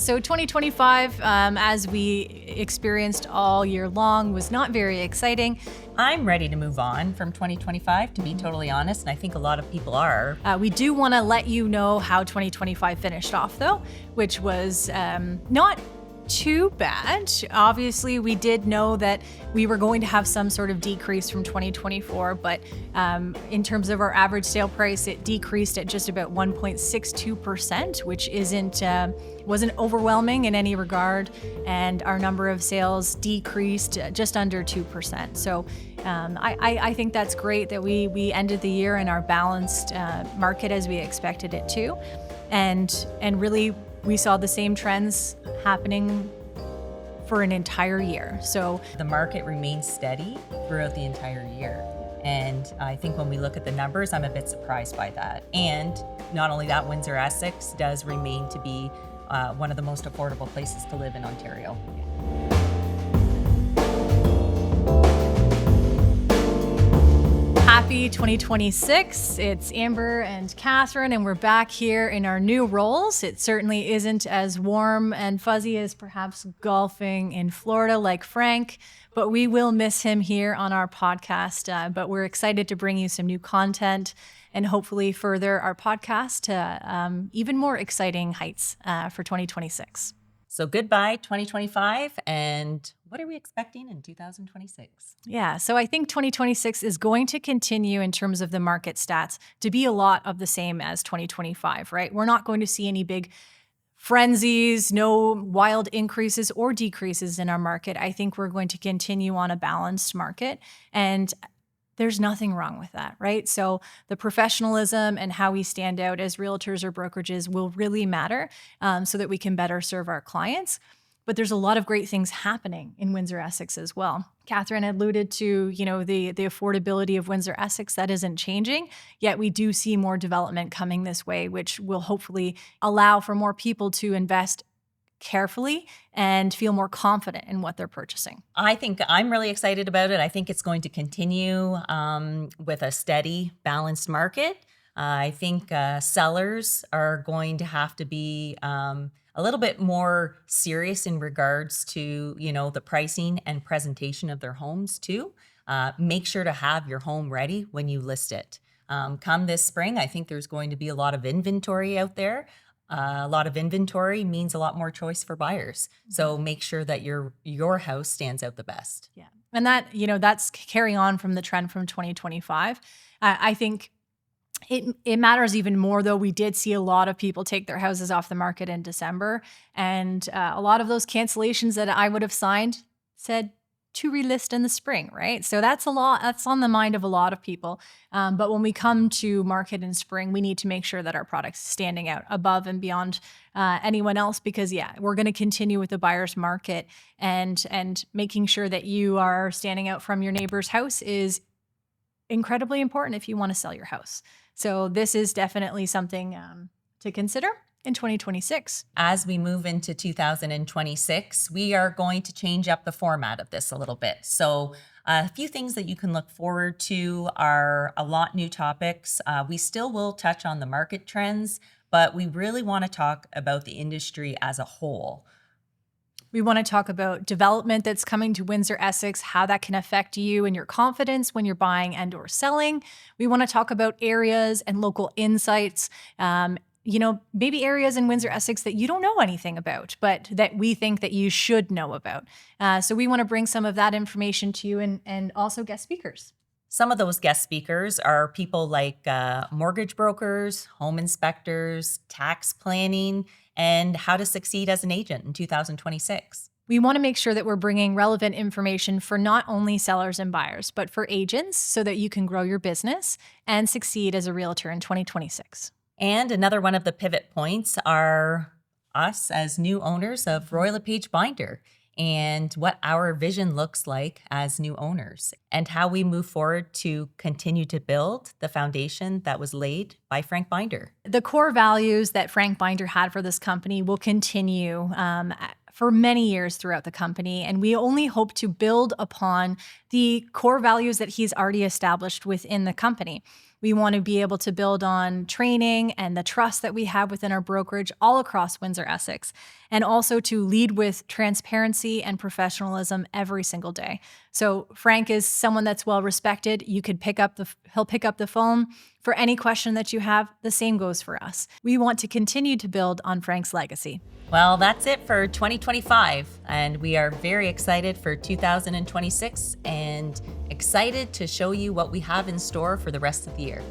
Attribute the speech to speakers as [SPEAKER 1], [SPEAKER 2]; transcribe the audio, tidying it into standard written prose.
[SPEAKER 1] So 2025, as we experienced all year long, was not very exciting.
[SPEAKER 2] I'm ready to move on from 2025, to be totally honest, and I think a lot of people are.
[SPEAKER 1] We do want to let you know how 2025 finished off, though, which was not too bad. Obviously, we did know that we were going to have some sort of decrease from 2024, but in terms of our average sale price, it decreased at just about 1.62%, which wasn't overwhelming in any regard, and our number of sales decreased just under 2%. So I think that's great that we ended the year in our balanced market as we expected it to, and really we saw the same trends happening for an entire year. So
[SPEAKER 2] the market remains steady throughout the entire year. And I think when we look at the numbers, I'm a bit surprised by that. And not only that, Windsor-Essex does remain to be one of the most affordable places to live in Ontario.
[SPEAKER 1] Happy 2026. It's Amber and Katherine, and we're back here in our new roles. It certainly isn't as warm and fuzzy as perhaps golfing in Florida like Frank, but we will miss him here on our podcast. But we're excited to bring you some new content and hopefully further our podcast to even more exciting heights for 2026.
[SPEAKER 2] So goodbye 2025, and what are we expecting in 2026?
[SPEAKER 1] Yeah, so I think 2026 is going to continue in terms of the market stats to be a lot of the same as 2025, right? We're not going to see any big frenzies, no wild increases or decreases in our market. I think we're going to continue on a balanced market, and there's nothing wrong with that, right? So the professionalism and how we stand out as realtors or brokerages will really matter so that we can better serve our clients. But there's a lot of great things happening in Windsor-Essex as well. Katherine alluded to, the affordability of Windsor-Essex. That isn't changing, yet we do see more development coming this way, which will hopefully allow for more people to invest carefully and feel more confident in what they're purchasing.
[SPEAKER 2] I think I'm really excited about it. I think it's going to continue with a steady, balanced market. I think sellers are going to have to be a little bit more serious in regards to, the pricing and presentation of their homes too. Make sure to have your home ready when you list it. Come this spring, I think there's going to be a lot of inventory out there. A lot of inventory means a lot more choice for buyers. So make sure that your house stands out the best.
[SPEAKER 1] Yeah. And that, that's carrying on from the trend from 2025. I think it matters even more, though. We did see a lot of people take their houses off the market in December. And a lot of those cancellations that I would have signed said to relist in the spring, right? So that's a lot. That's on the mind of a lot of people. But when we come to market in spring, we need to make sure that our product's standing out above and beyond anyone else, because we're going to continue with the buyer's market, and making sure that you are standing out from your neighbor's house is incredibly important if you want to sell your house. So this is definitely something to consider in 2026.
[SPEAKER 2] As we move into 2026, we are going to change up the format of this a little bit. So a few things that you can look forward to are a lot new topics. We still will touch on the market trends, but we really want to talk about the industry as a whole.
[SPEAKER 1] We want to talk about development that's coming to Windsor-Essex, how that can affect you and your confidence when you're buying and or selling. We want to talk about areas and local insights, maybe areas in Windsor-Essex that you don't know anything about, but that we think that you should know about. So we want to bring some of that information to you, and also guest speakers.
[SPEAKER 2] Some of those guest speakers are people like mortgage brokers, home inspectors, tax planning, and how to succeed as an agent in 2026.
[SPEAKER 1] We want to make sure that we're bringing relevant information for not only sellers and buyers, but for agents, so that you can grow your business and succeed as a realtor in 2026.
[SPEAKER 2] And another one of the pivot points are us as new owners of Lepage Binder, and what our vision looks like as new owners, and how we move forward to continue to build the foundation that was laid by Frank Binder.
[SPEAKER 1] The core values that Frank Binder had for this company will continue for many years throughout the company, and we only hope to build upon the core values that he's already established within the company. We want to be able to build on training and the trust that we have within our brokerage all across Windsor-Essex, and also to lead with transparency and professionalism every single day. So Frank is someone that's well respected. He'll pick up the phone for any question that you have. The same goes for us. We want to continue to build on Frank's legacy.
[SPEAKER 2] Well, that's it for 2025, and we are very excited for 2026 and excited to show you what we have in store for the rest of the year.